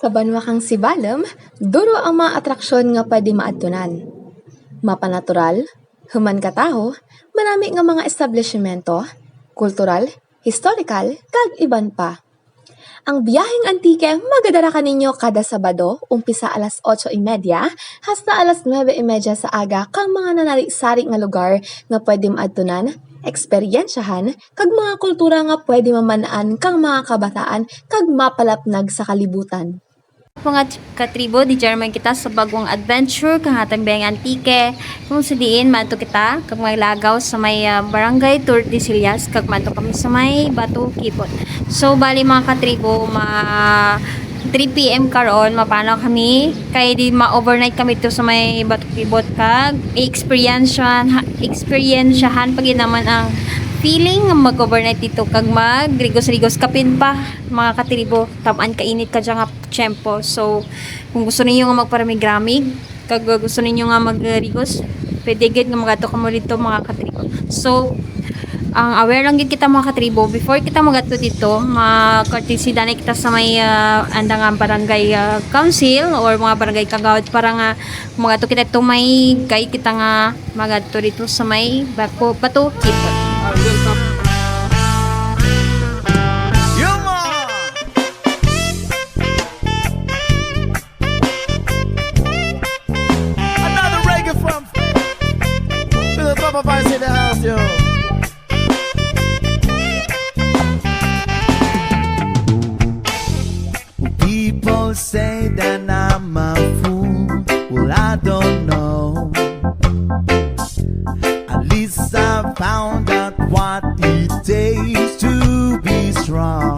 Kabanwa kang Sibalem, duro ang mga atraksyon nga pwede maadtunan. Mapanatural, human kataho, marami nga mga establishmento, kultural, historical, kag iban pa. Ang biyaheng antike magadara kaninyo kada Sabado, umpisa alas 8:30 hasta alas 9:30 sa aga kang mga nanari-sari nga lugar nga pwede maadtunan, eksperyensyahan, kag mga kultura nga pwede mamanaan kang mga kabataan kag mapalapnag sa kalibutan. Mga katribo, di German kita sa bagong adventure, kang hatang bayang antike. Kung sa diin, mato kita, kag may lagaw sa may barangay Tour de Sillas, kag mato kami sa may Bato Kipot. So, bali mga katribo, 3 p.m. karon mapano kami, kaya di ma-overnight kami to sa may Bato Kipot, kag experiensyahan pag naman ang feeling mag-overnight dito kag mag-rigos-rigos kapin pa mga katribo tamaan kainit ka dyan nga tiyempo. So kung gusto ninyo nga magparamig-ramig kag gusto ninyo nga mag-rigos, pwede gid nga magato ka mo dito mga katribo. So ang aware lang gid kita mga katribo before kita magato dito, ma-courtesy dani kita sa may andang nga barangay council or mga barangay kagawad para nga magato kita to may guide kita nga magato dito sa may Bato Kipot. Another reggae from the Papa Vice in the house, yo. People say that I'm a fool. Well, I don't know. At least I found out what it takes to be strong.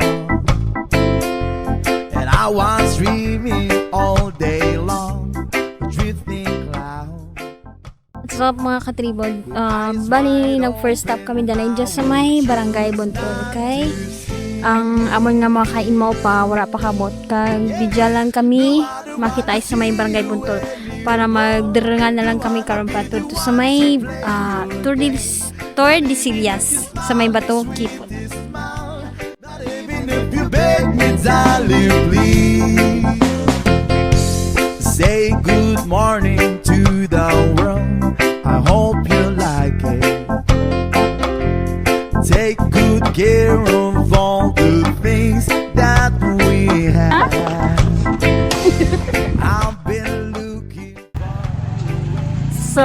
And I was dreaming all day long, drifting cloud. What's up mga katribod? Bali, nag-first stop kami dyan sa may barangay Buntol. Kay ang amon nga mga kaimaw pa, wala pa kabot. Kag bidya lang kami makita ay sa may barangay Buntol para magdirengan na lang kami karon pa to sa may Tour de Sillas sa may Bato Kipot. Not even if you beg me, darling, please say good morning to the world. I hope you like it. Take good care of all the things that we have. I've been looking. So,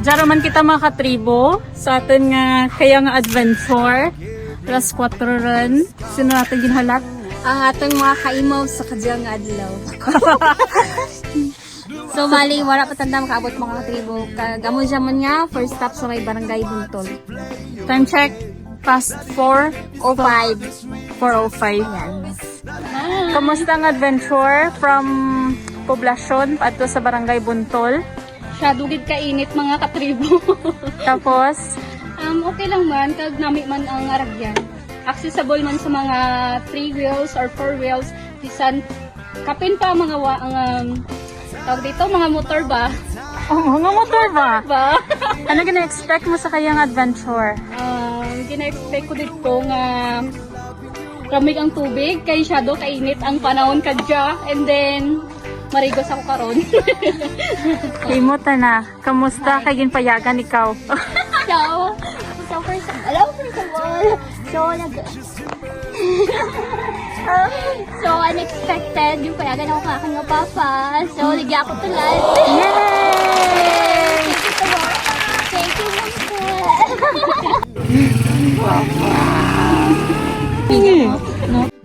dyan man kita mga katribo sa atin nga kaya nga adventure. Alas 4 ron. Sino natin ginhalak? Ang atong mga kaimaw sa kadyang adlaw. So, mali, wala pa tanda makaabot mga katribo. Kagamo dyan man nga, first stop sa may barangay Buntol. Time check. Past 4:05. 4:05. Kamusta ang adventure from poblasyon paadto sa barangay Buntol? Dugid kainit mga katribo. Tapos, Okay lang man, kag nami man ang aragyan. Accessible man sa mga 3 wheels or 4 wheels. Bisan kapin pa mga tawag dito, mga motor ba? mga motor ba? Ba? Ano gina-expect mo sa kayang adventure? Gina-expect ko dito nga ramig ang tubig, kay shadow kainit ang panahon kadya, and then marigos ako karon. Himot na. Kamusta kay ginpayagan ikaw? First of all, so unexpected yung payagan ako ng aking papa. So, ligya ako tulad. Yay! Thank you,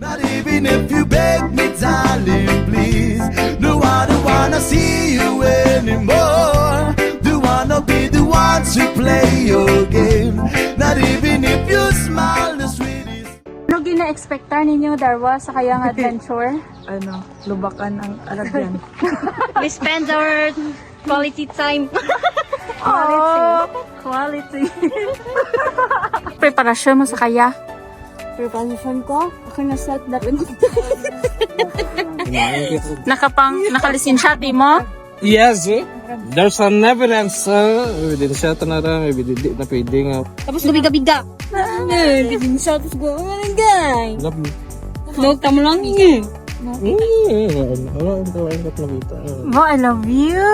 Not even if you beg me, darling, please. No, I don't wanna see you anymore. Do wanna be the one to play your game. Not even if you smile the sweetest. Ano gina-expectar ninyo, Darwa, sa kayang adventure? Lubakan ang aragyan. We spend our quality time. Quality. Preparasyon mo sa kaya? Preparation ko, ako na set na rin. Nakalisensyati mo? Yes, there's an evidence. Ebidensya na rin, na pwede nga. Tapos gubiga-biga. Bigyan sa tapos ko, oh my God. Love me. No, tamo lang yun. Ano ang tawain ko nabita? Mo, I love you.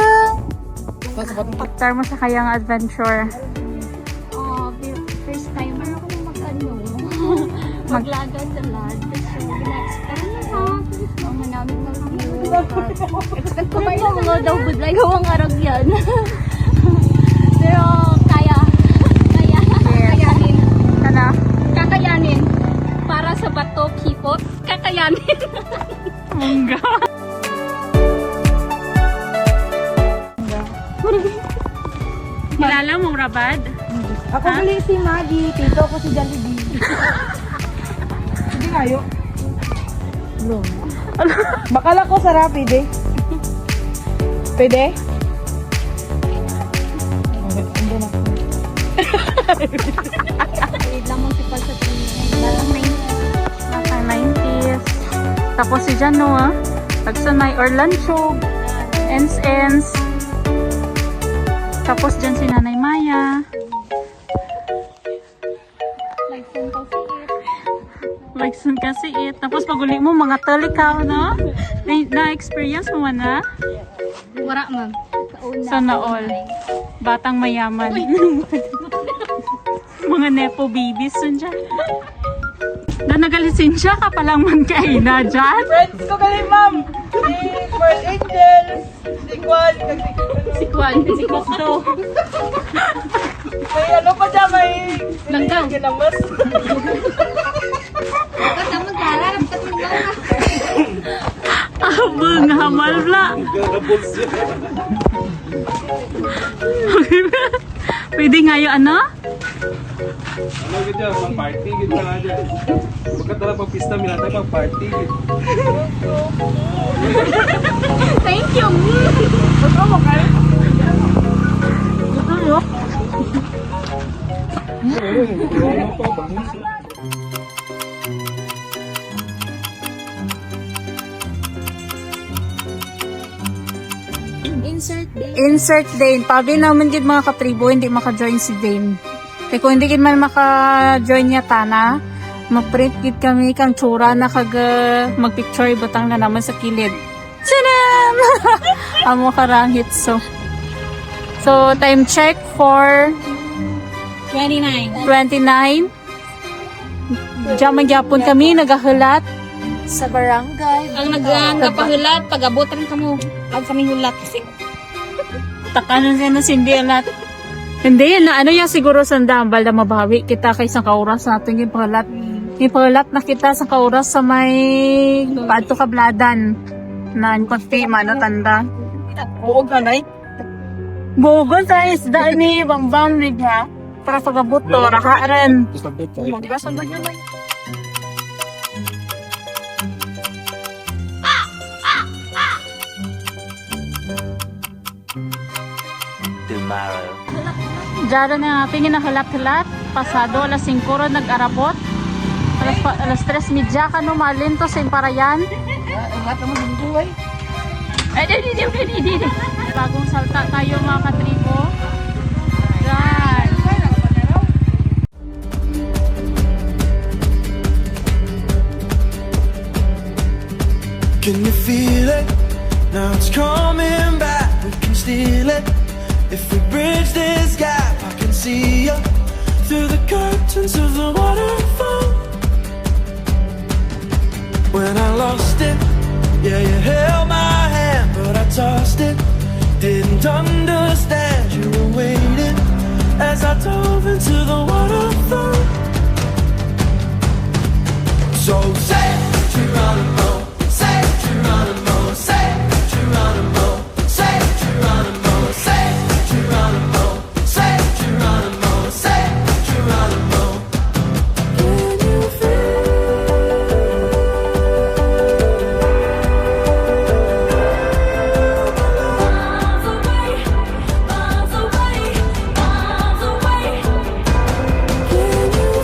After mo sa kayang adventure. Oh, first time ako mag-ano. Maglagad sa land. So, na-expect na ha. Ang namin mag-view. Expect ko kayo na nga daw budlay gawang arag yan. Pero kaya. Kakayanin. Kana? Kakayanin. Para sa bato, kipot, kakayanin. Mungga. Kilala mong Rabad? Ako muli si Maggie, tito ko si Jollibee. Hindi kayo. No. Bakala ko sa Rapid eh. Pwede? Okay, ando na. Lamang sipal sa tingin. Nasa 90s. Tapos si Jan Noah. Pagsan may Orlancho. Ens. Tapos dyan si Nanay Maya. Like kasi it. Tapos paguli mo mga talikaw, no? Na-experience mo na? Wara ma'am. Sana all. Batang mayaman. Mga nepo babies dyan. Na nagalisensya ka palang man kay na dyan. Friends ko gali, ma'am! Si Pearl Angel! Si Kwan! Si Kwan. Si Kokdo. May ano pa dyan, may... Langgaw. Ginamas. Abang hamal bla. Pwede nga yung ano? Ano gitu ya, pang party gitu kan aja. Pagkatara pag pista minata pang party gitu. Thank you. Insert Dane. Pagi naman gid mga katribo, hindi maka-join si Dane. Kaya kung hindi gid man maka-join niya tana, mag-print gid kami kang tsura na mag-picture butang na naman sa kilid. Sinan! Amo karang hitso. So, time check for 29. Diyan magyapon kami, nagahulat. Sa barangay. Ang nagpahulat, pag-abutan ka mo. Ang kami hulat kasi. Takanan siya na sindi alat. Hindi, na ano yan siguro sa dambal na mabawi kita kay isang kauras natin yung pahulat. Yung pahulat na kita sa kauras sa may paadto kabladan. Na yung konti, mano tanda. Buog ka, nay? Bugon sa isda ni Bambam, di ba? Para pag-abot to, rakaaran. Magbasan ba yun, nay? Tomorrow. Diyan na tingin na halat-halat. Pasado, alas 5 ro nag-arabot. Alas 3:30 ka no, malinto sa Imparayan. Ang lahat naman ng buhay. Ay, bagong salta tayo mga katribo. Diyan. Can you feel it? Now it's coming back. We can steal it. If we bridge this gap, I can see you through the curtains of the waterfall. When I lost it, yeah, you held my hand, but I tossed it. Didn't understand you were waiting as I dove into the waterfall. So say Geronimo, say Geronimo, say Geronimo, say Geronimo, say Geronimo, say Geronimo, say Geronimo. Can you feel? Miles away, miles away, miles away. Can you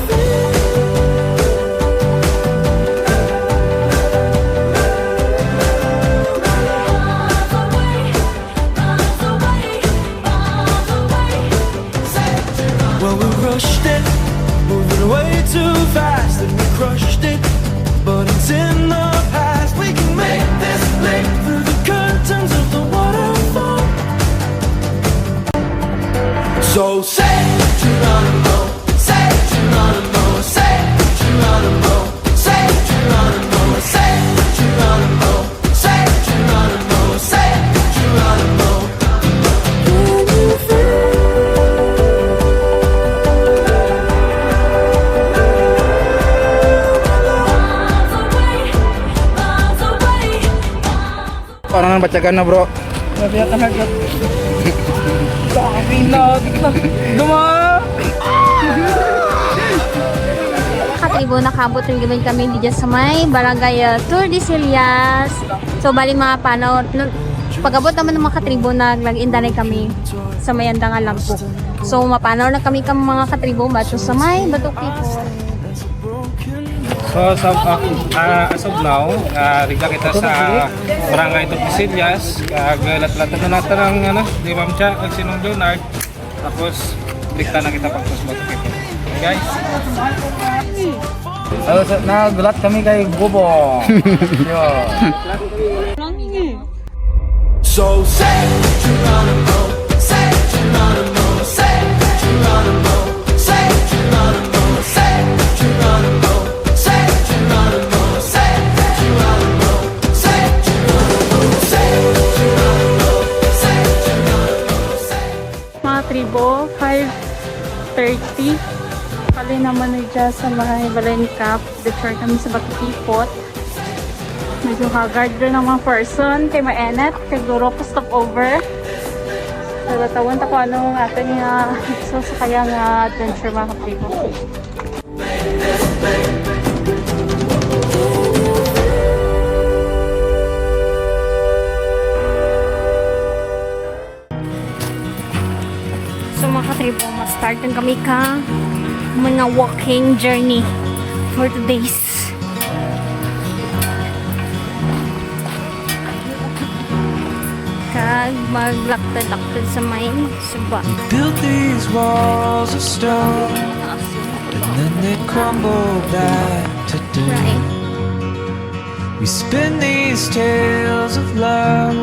Paano nang batyagan na bro? Grabe ka hagot. Dami na. Duma! Katribo, nakabot rin gamin kami dito sa may barangay Tour de Sillas. So, bali mga panaw, pag-abot naman ng mga katribo, nag-indanay kami sa may andang Lampok. So, mapanaw na kami mga katribo, bato sa may Batok People. So, as of now, rigla kita sa Barangay Tordesillas. Lat-latan na natin ang di Ma'am Cha, ang Sinong Leonard. Tapos, dikta na kita pag sa Batok People. Okay, guys? Nagulat kami kay Bobo. Yun. So say Geronimo, say Geronimo, say Geronimo, say Geronimo, say Geronimo, say Geronimo, say Geronimo, say Geronimo, say Geronimo, say Geronimo, say. Mga tribo, 5:30. Kali naman na dyan sa mga Balen Cup. Defer kami sa Bakipot. Medyo haggard rin ang mga person. Kay mainit. Kay guro po stop over. Nagatawan ta ko ano ang ating sasakayang adventure mga tribo. So mga katribo, ma-start na kami ka mga walking journey for today's. Kag maglaktad-laktad sa may suba. Built these walls of stone, and then they crumble back to dust. Right. We spin these tales of love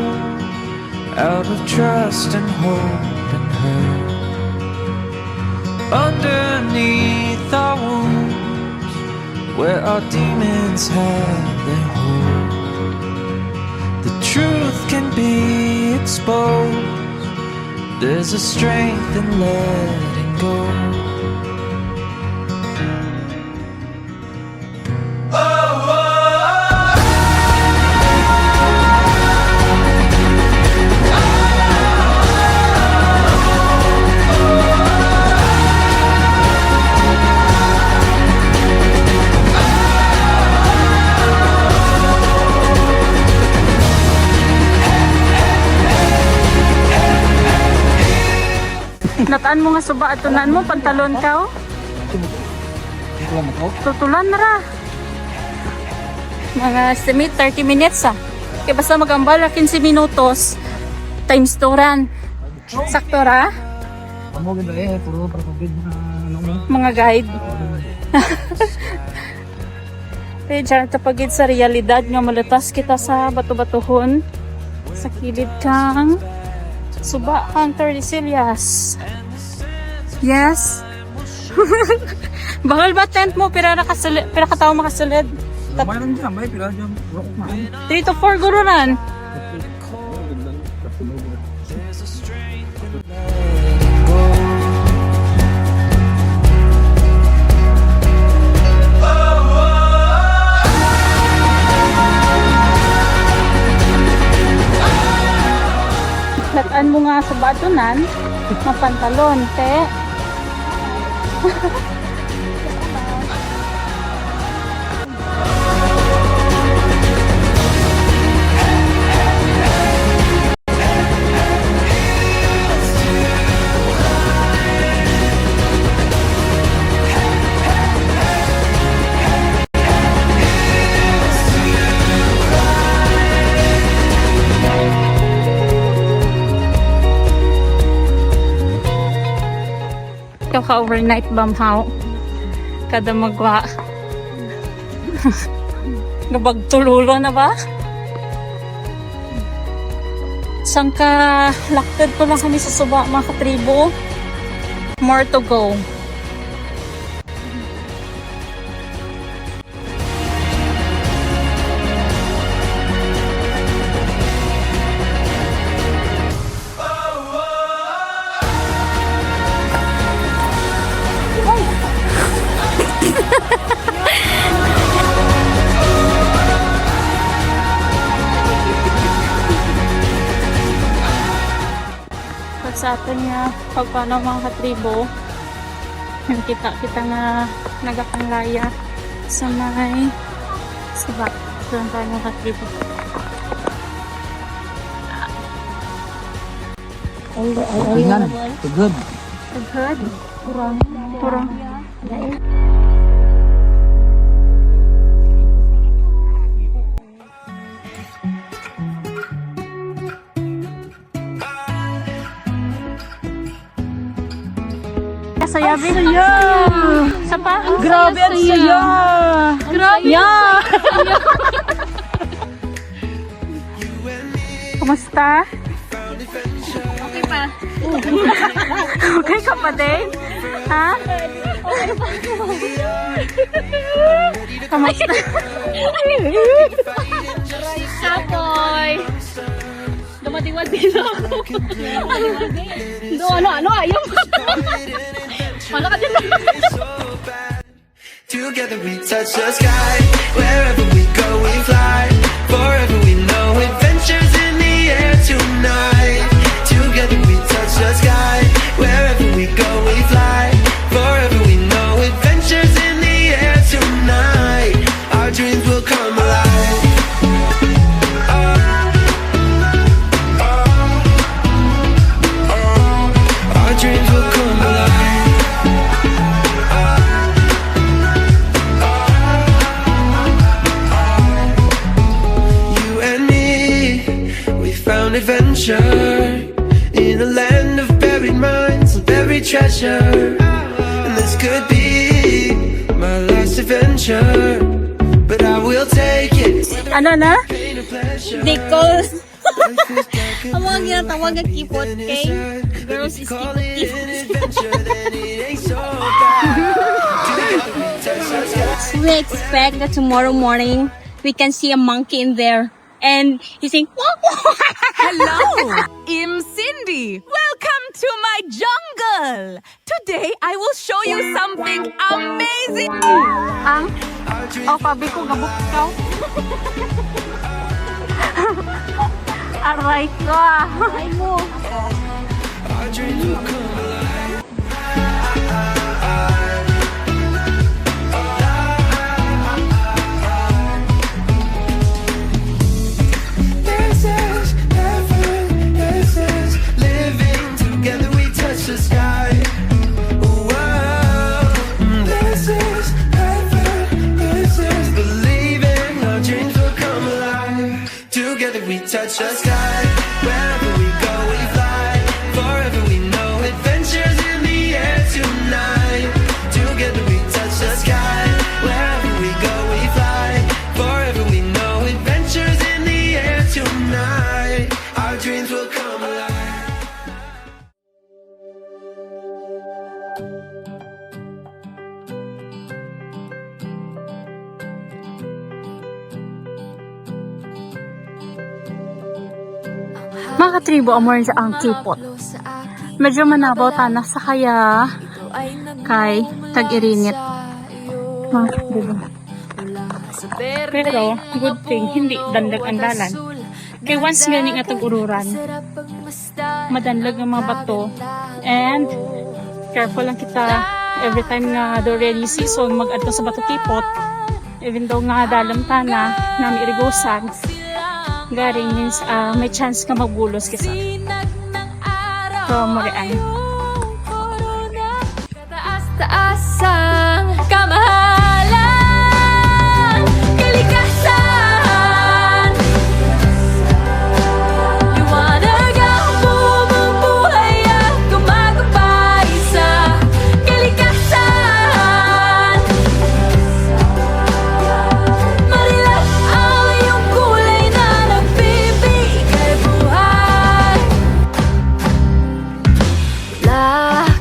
out of trust and hope and hurt. Underneath our wounds, where our demons have their hold, the truth can be exposed. There's a strength in letting go. Nataan mo nga suba at tunan mo, pantalon ka oh. Tutulan na ra. Mga estimate 30 minutes ah. Kaya basta magambala 15 minutos times 2 ran. Sakto ra? Amo ganda puro propaganda mo. Mga guide. Kaya dyan tapagid sa realidad nga malatas kita sa bato-batuhon sa kilid kang suba kang Tordesillas. Yes. Bakal ba tent mo pira katao makasulid? Mayroon dyan, may pila dyan. 3 to 4 gururan. Lataan mo nga sa batunan, mapantalon, te. Ikaw ka overnight bamhaw. Kada magwa. Nabagtululo na ba? Sangka laktad pa lang kami sa suba mga katribo. More to go. sa aton nga pagpanaw mga katribo. Kita nga nagapanglaya sa may sabak. Doon tayo mga katribo. Tingnan, good. Agad. Kurang. Saya, Bin. Saya. Sapa? Grabe ang saya. Grabe. Yeah. Kumusta? Okay pa. Okay ka pa din? Ha? Kumusta? Kapoy. Dumadiwadi na ako. Ano, ayaw. Wala ka dyan. Together we touch the sky. Wherever we go, we fly. Forever we know adventures in the air tonight. Together we touch the sky. Wherever we go, we fly. Forever we know adventures in the air tonight. Our dreams will come alive. Our dreams will come alive. You and me, we found adventure in a land of buried mines and buried treasure. And this could be my last adventure, but I will take it. Ano na? Pain or pleasure. Because Life is dark and ang mga blue, ginatawag na like kipot an kay adventure. girls If you is call kipot it an adventure, then it ain't so bad. Together we touch the sky. we expect that tomorrow morning we can see a monkey in there and he's saying Hello, I'm Cindy. Welcome to my jungle. Today I will show you something amazing. Pabi ko, gabok ikaw. Aray ko ah. Our dreams will come alive. This is heaven. This is living together. We touch the sky. Whoa. This is heaven. This is believing. Our dreams will come alive. Together we touch the sky. Wherever we go, we fly. Forever we know adventures in the air tonight. Together we touch the sky. Wherever we go, we fly. Forever we know adventures in the air tonight. Our dreams will come alive. Mga katribo, amor sa ang kipot. Medyo manabaw tanah sa kaya kay tag-irinit. Pero, good thing, hindi dandag ang dalan. Kay once ganing atag ururan, madanlag ang mga bato. And, careful lang kita every time nga do rainy season mag-adto sa bato kipot. Even though nga dalam tana, nami irigosan, garing means may chance ka magbulos kisa. So, marian. Taas-taasang kamahalan, kalikasan, liwanag ang bumubuhay at gumagabay sa kalikasan. Marilap ang iyong kulay na nagbibigay buhay. Mula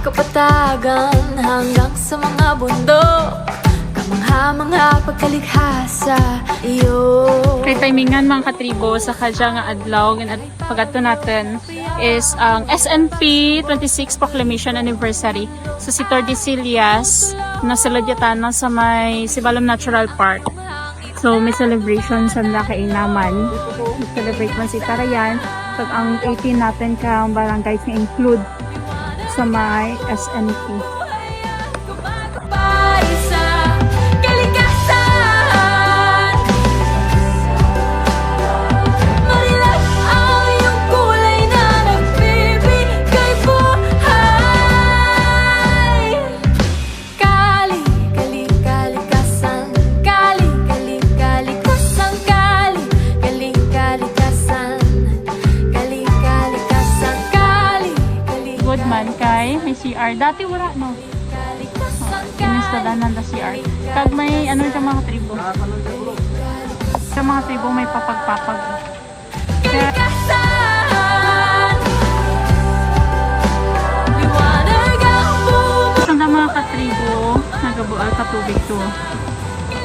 kapatagan hanggang sa mga bundok, kamangha-mangha pagkalikha sa iyo. Kay timingan mga katribo sa kadya nga adlaw at pagato natin is ang SNP 26 Proclamation Anniversary sa si Tordesillas na sa Ladyatana sa may Sibalom Natural Park. So, may celebration sa Laki naman. Celebrate man si Tarayan. Pag ang 18 natin ka barangay na include sa may SNP. Good man kay may CR. Dati wala no. Installanan na CR. Kag may ano sa mga tribo. Sa mga tribo may papag-papag. Kaya, sa mga katribo, nagabual ka tubig to.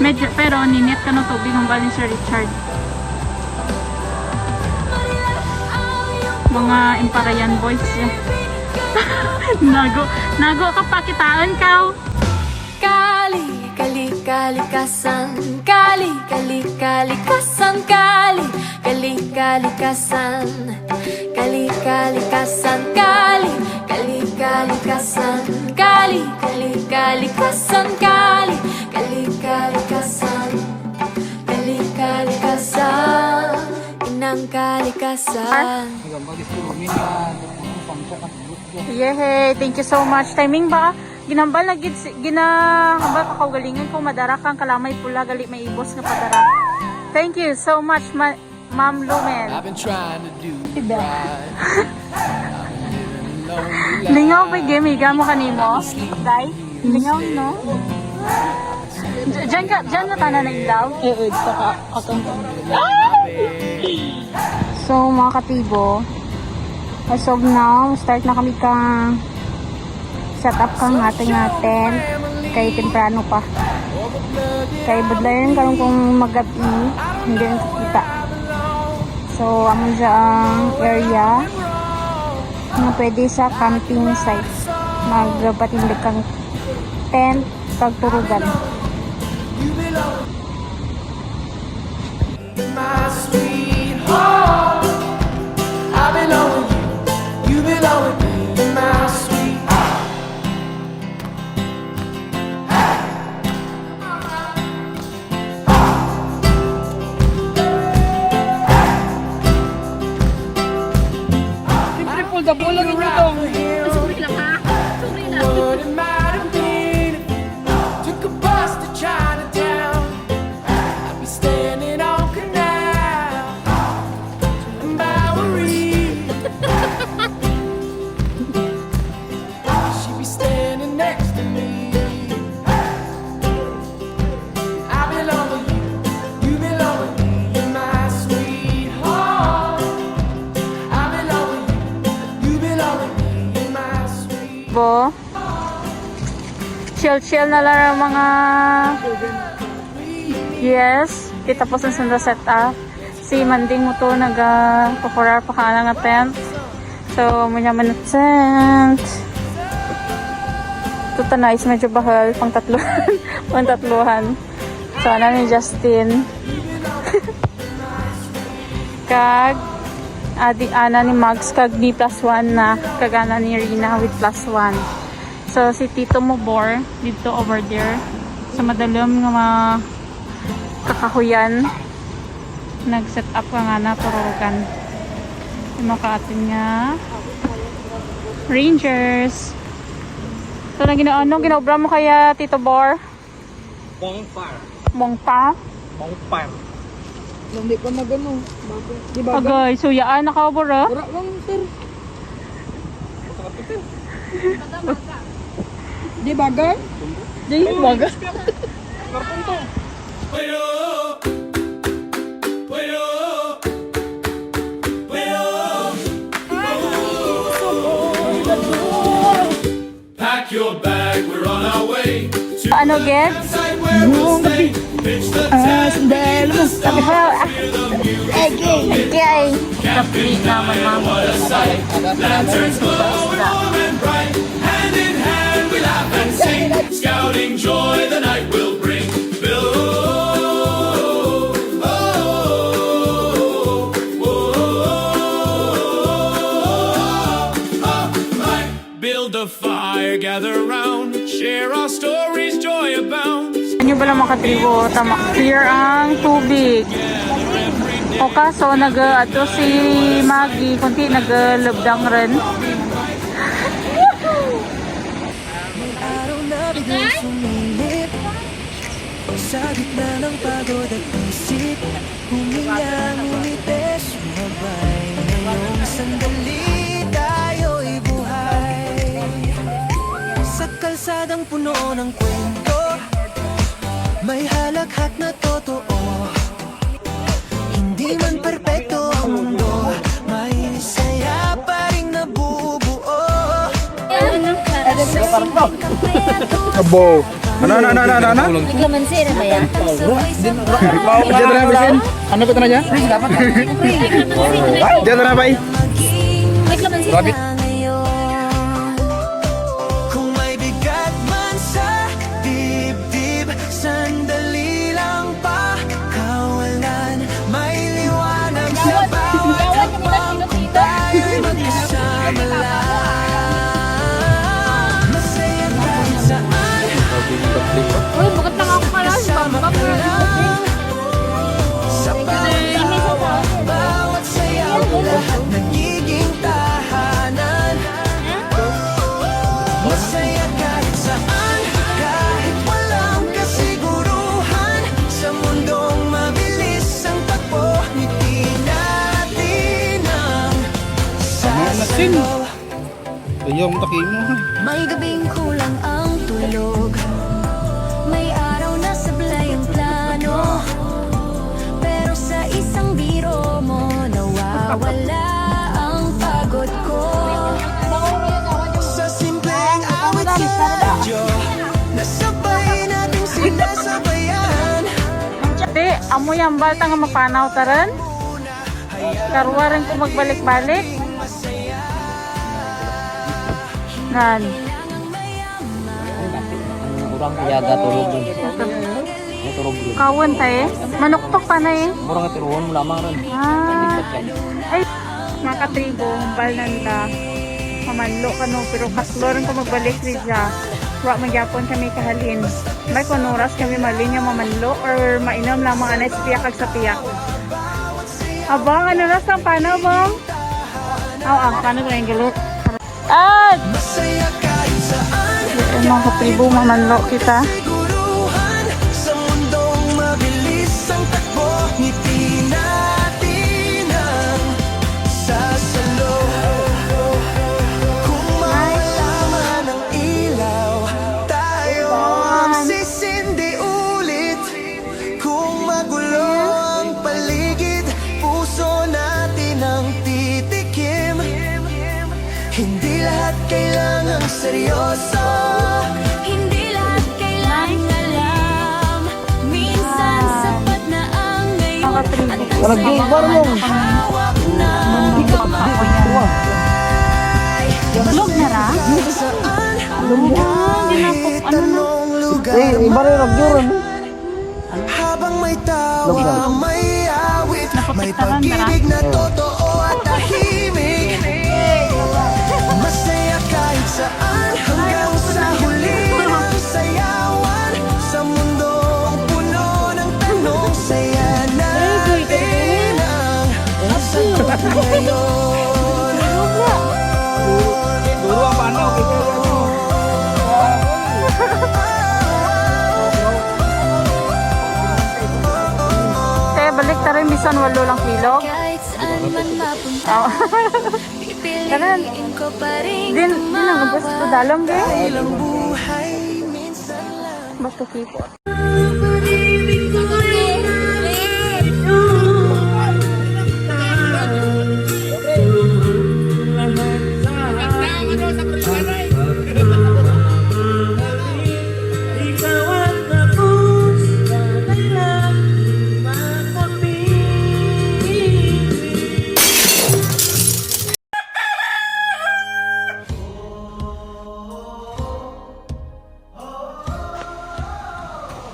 Medyo, pero ninit ka ng tubig ang balin sa Richard. Mga Imparayan boys. Nago ka pakitaan ka. Kali, kali, kalikasan. Kali, kali, kalikasan. Kali, kali, kalikasan. Kali, kalikasan. Kali, kali, kalikasan. Kali, kali, kalikasan. Kali, kali, kalikasan. Kali, kalikasan. Inang kalikasan. Yehey, thank you so much. Timing ba? Ginambal na ginahambal ka kaugalingan ko madara kang kalamay pula gali may ibos nga padara. Thank you so much, Ma'am Lumen. I've been trying to do right. Lingaw pa game, higa mo kanimo. Dai, lingaw no. Diyan na tanan na ilaw. So mga katibo, as of now, start na kami kang set up kang natin kay temprano pa. Kay budlayan karon kung magabi, hindi rin kita. So, amon dyan ang area na pwede sa camping site. Magpatindig kang tent, pagturugan. My sweetheart, I belong with you, you belong with me, my sweetheart. Triple the ball lang itong. What it might have been if you took a bus to Chinatown. I'd be standing on Canal and Bowery. She'd be standing next to me. I belong with you, you belong with me, you're my sweetheart. I belong with you, you belong with me, you're my sweetheart. Bo, chill na lang ang mga yes, kita po sa sanda set up. Si Manding mo to nag-popular pa ka nga tent. So, manyaman na tent. Ito na is medyo bahal, pang tatluhan. So, ano ni Justin. Kag, ana ni Max, kag ni +1 na. Kag ana ni Rina with +1. So, si Tito Mobor, dito over there. Sa madalam nga mga kakahuyan. Nag-set up ka nga na turugan. Yung mga atin nga Rangers. So, ginaobra mo kaya Tito Bor? Mongpa? Hindi pa magano. Di ba? Agay, suyaan na ka, Bor, ah? Wala lang, sir. Di bagay? Di bagay? Pack your bag, we're on our way. Ano, gets? Buong gabi. Sandal mo. Sabi ko, okay. Kapli naman, mama. Lanterns glowing warm and bright. Hand in hand we laugh and sing. Scouting joy the night will bring. Below nyo ba lang mga katribo? Tama, clear ang tubig. O kaso, ato si Maggie, kunti nag-labdang rin. Araw na biglang sumilip sa gitna ng pagod at isip. Huminga, ngumiti, sumabay. Ngayong sandali tayo'y buhay sa kalsadang puno ng kwento. May halakhak na totoo. Hindi man perpekto ang mundo, may saya pa rin nabubuo. Abo. Ano? Naglamansi na ba yan? Diyan na ba sin? Ano ba tananya? Diyan na ba? Naglamansi Rabbit. Kung may bigat man sa dibdib, sandali lang pa kawalan. May liwanag sa bawat hakbang kung tayo'y magkasama lang. Masaya kahit saan. Uy, bakit lang ako pala? Kasama ka lang. Sa bawat sayaw, lahat nagiging tahanan. Masaya kahit saan, kahit walang kasiguruhan. Sa mundong mabilis ang takbo, ngiti natin ang sasalo. Ayaw mo takin mo ha. May gabing kulang ang tulog, may araw na sablay ang plano, pero sa isang biro mo nawawala ang pagod ko. Sa simpleng awit sa radyo, nasabay natin sinasabayan. Di, amo yung balta nga mapanaw taran. Karwa rin ko magbalik-balik. Nan. Kurang yaga tulog dun. Tulog dun. Kawan tayo. Manuktok pa na eh. Kurang tiruan mo lamang rin. Ay, mga katribo, humbal nanda. Mamanlo ka no, pero kaslo rin ko magbalik rin siya. Wa magyapon kami kahalin. May kunuras kami malin yung mamanlo or mainom lang mga anes piyak kag sa piyak. Abang, ano ras ang panaw, bang? Paano ba yung galit? At! Masaya kahit saan, Mga katribo, mamanlo kita. siguruhan. Sa mundong mabilis ang takbo, ngiti natin ang sasalo. Kung mawala man ang ilaw, tayo ang sisindi ulit. Kung magulo ang paligid, puso natin ang titikim. Hindi lahat kailangang seryoso. Hindi lahat kailangan alam, minsan sapat na ang ngayon. Mga katribo. Walang gibar mo. Hawak na Vlog na ra? saan, Ginapok, ano na? tanong lugar Ibar yung nagyuran. habang may tawa, may awit, may Napapiktaran ka na? pag-ibig na totoo at tahimik. Masaya kahit saan, hanggang sa huli ng sayawan. Sa mundong puno ng tanong, saya natin ang sagot ngayon. Duro ang panaw. Kaya balik ta rin, bisan walo lang kilog. Kahit saan man mapunta, pipiliin ko pa rin Din ang ubos ko dalam, be. Ilang buhay, minsan lang. Basta kipo.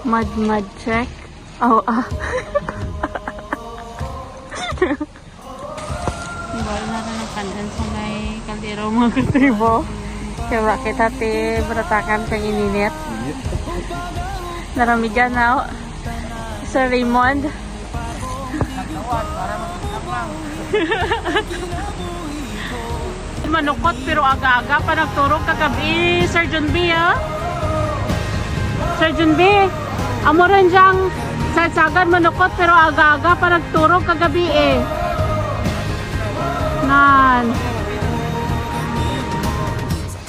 Mud check. Oh, Bawal na rin ang kandan sa may kaldero mga katribo. Kaya bakit hati beratakan sa ininit. Naramigan na Sir Raymond. Manukot pero aga-aga pa nagturog kagabi, Sir John B, ha? Sir John B, amo rin diyang sagsagan manukot pero aga-aga pa nagturog kagabi eh. Nan.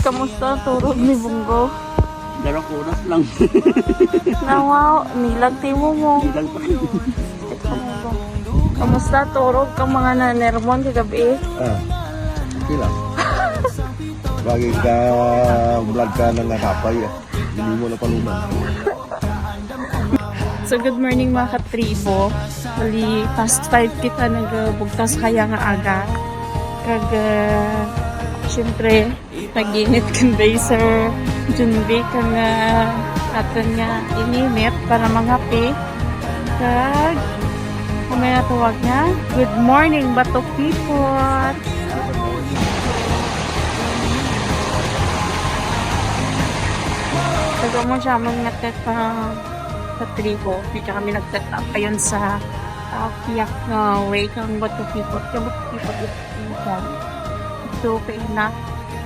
Kamusta ang turog ni Bungo? Darang oras lang. Nawaw, nilag timo mo. Kamusta turog kang mga nanermon kagabi? Okay lang. Bagay ka vlog ka ng nakapay. Hindi mo na paluman. So good morning mga katribo. Bali past 5 kita nagbugtas kaya nga aga. Kag syempre nag-init kanday Sir Junbi kang aton nga ininit para mangapi. Kag kumaya tuwag nga. Good morning Batok people. Tago mo siya mag-natet sa tribo. Hindi kami nag-set up ayun sa Kiyak na way kang Batukipot. Yung Batukipot ito kayo na.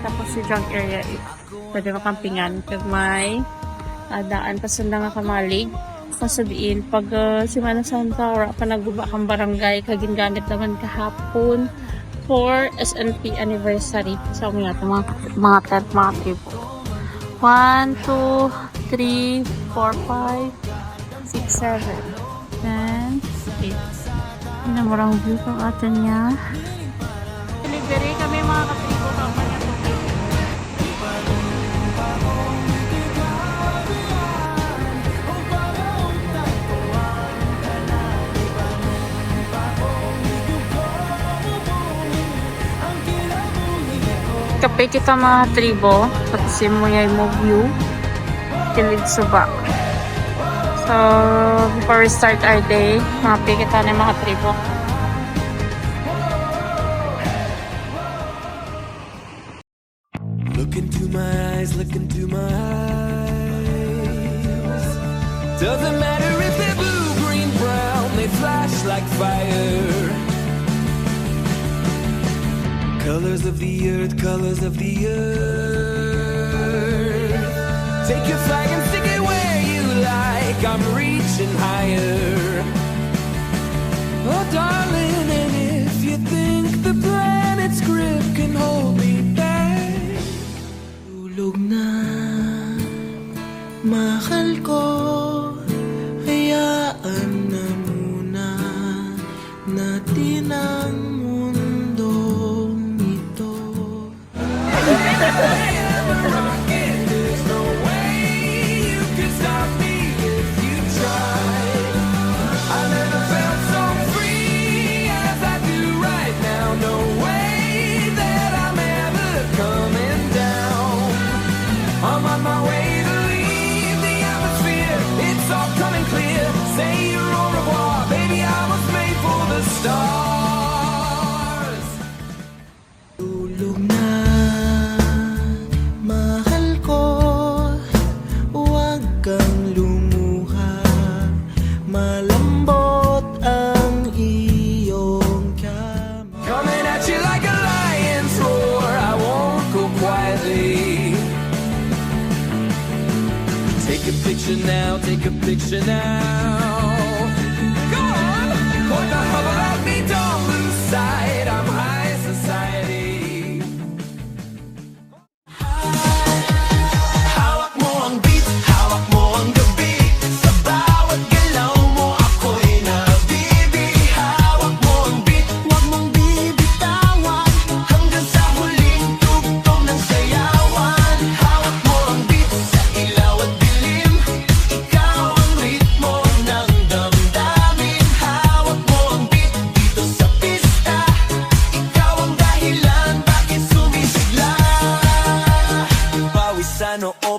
Tapos si junk area pwede makampingan. Kag may daan pa sila nga kamalig. Kasabihin, pag si Mana Santa or panaguba kang barangay, kagingamit naman kahapon for SNP anniversary. So, mga tent, mga tribo. 1, 2, 3, 4, 5, 6, 7, 10, 8. Namurang view kang atin niya. Delivery kami mga katribo naman niya. Kape kita mga tribo, tapos mo yung mo view, kilid suba. So, before we start our day, mga kita na mga tribo. Look into my eyes, look into my eyes. Doesn't matter if they're blue, green, brown, they flash like fire. Colors of the earth, colors of the earth. Take your flag and stick it where you like. I'm reaching higher. Oh, darling, and if you think the planet's grip can hold me back, tulog na, mahal ko. Hayaan na muna natin ang there's no way you can stop me if you try. I never felt so free as I do right now. No way that I'm ever coming down. I'm on my way to leave the atmosphere. It's all coming clear. Say your au revoir, baby. I was made for the stars. Tulog na. Now, take a picture now. Go on, point the hubble at me, don't lose sight. I'm high society. Hawak mo ang beat, hawak mo ang gabi. Sa bawat galaw mo ako'y nabibi. Hawak mo ang beat, huwag mong bibitawan. Hanggang sa huling tugtog ng sayawan. Hawak mo ang beat sa ilaw at dilim.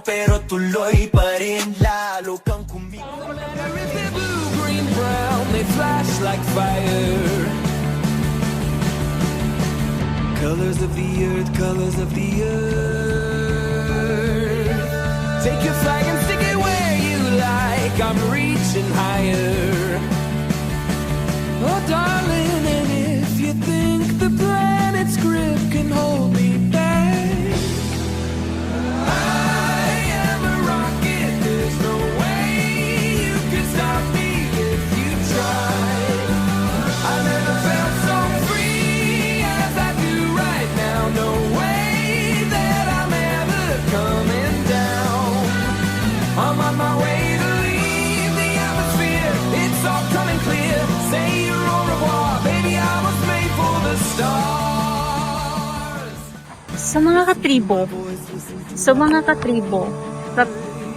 Pero tuloy pa rin, lalo kang kumikot. No matter if they're blue, green, brown, they flash like fire. Colors of the earth, colors of the earth. Take your flag and stick it where you like. I'm reaching higher. Oh darling, and if you think the planet's grip can hold me back, I am a rocket, there's no way you can stop me if you try. I never felt so free as I do right now, no way that I'm ever coming down. I'm on my way to leave the atmosphere, it's all coming clear. Say your au revoir, baby, I was made for the stars. Sa mga katribo,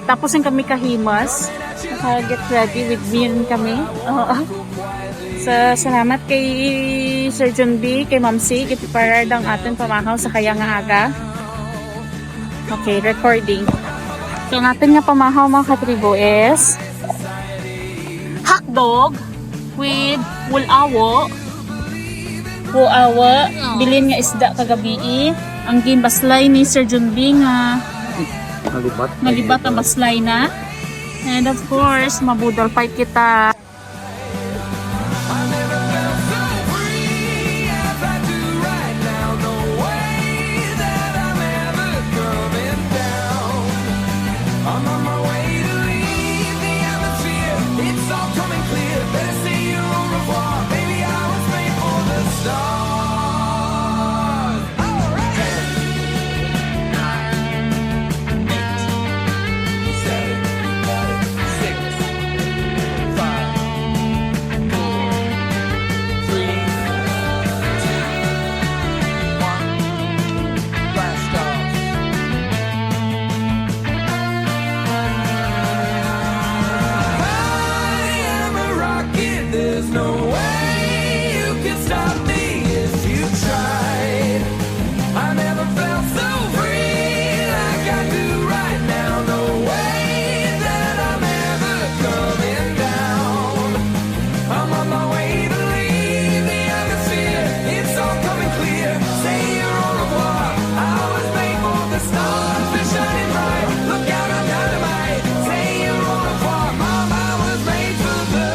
tapos yung kami kahimas, naka-get ready with beer kami. Oo. So, salamat kay Sir John B, kay Ma'am C, kay Parard ang ating pamahaw sa kaya nga aga. Okay, recording. So, ang ating nga pamahaw mga katribo is hotdog with wulawo. Bilin nga isda kagabi. Ang ginbaslay ni Sir John B nga nalibat ang baslay na. And of course, mabudol fight kita. There's no way you can stop me if you tried. I never felt so free like I do right now. No way that I'm ever coming down. I'm on my way to leave the atmosphere. It's all coming clear. Say your au revoir. I was made for the stars. They're shining bright. Look out, I'm dynamite. Say your au revoir, Mom. I was made for the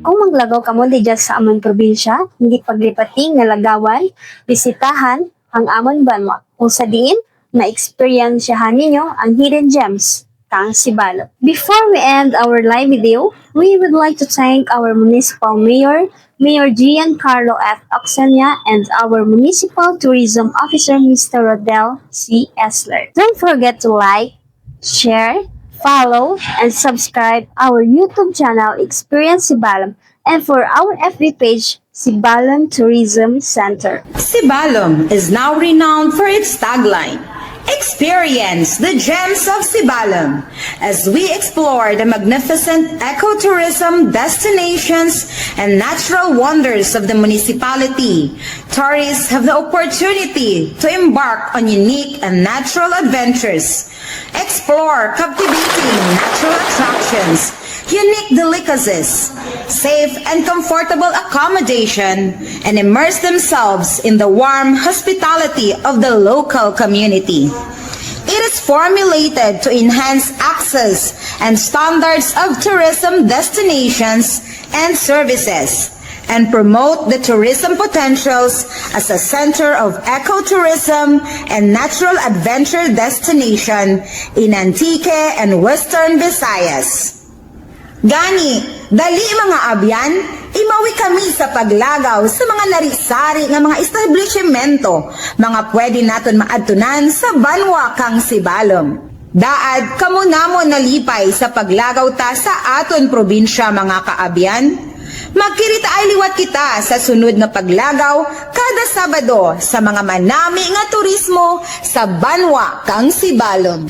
Kung maglagaw ka mo dyan sa amon probinsya, hindi paglipating nga lagawan, bisitahan ang amon banwa. Kung sa diin, na-experiensyahan ninyo ang hidden gems kang Sibalom. Before we end our live video, we would like to thank our municipal mayor, Mayor Giancarlo F. Oxenia, and our municipal tourism officer, Mr. Rodel C. Esler. Don't forget to like, share, follow, and subscribe our YouTube channel, Experience Sibalom, and for our FB page, Sibalom Tourism Center. Sibalom is now renowned for its tagline, Experience the Gems of Sibalom. As we explore the magnificent ecotourism destinations and natural wonders of the municipality, tourists have the opportunity to embark on unique and natural adventures, explore captivating natural attractions, unique delicacies, safe and comfortable accommodation, and immerse themselves in the warm hospitality of the local community. It is formulated to enhance access and standards of tourism destinations and services, and promote the tourism potentials as a center of ecotourism and natural adventure destination in Antique and Western Visayas. Gani, dali mga abyan, imawi kami sa paglagaw sa mga narisari nga mga establishmento, mga pwede naton maadtunan sa banwa kang Sibalom. Daad, kamo namon nalipay sa paglagaw ta sa aton probinsya mga kaabyan. Magkirita ay liwat kita sa sunod na paglagaw kada Sabado sa mga manami nga turismo sa banwa kang Sibalom.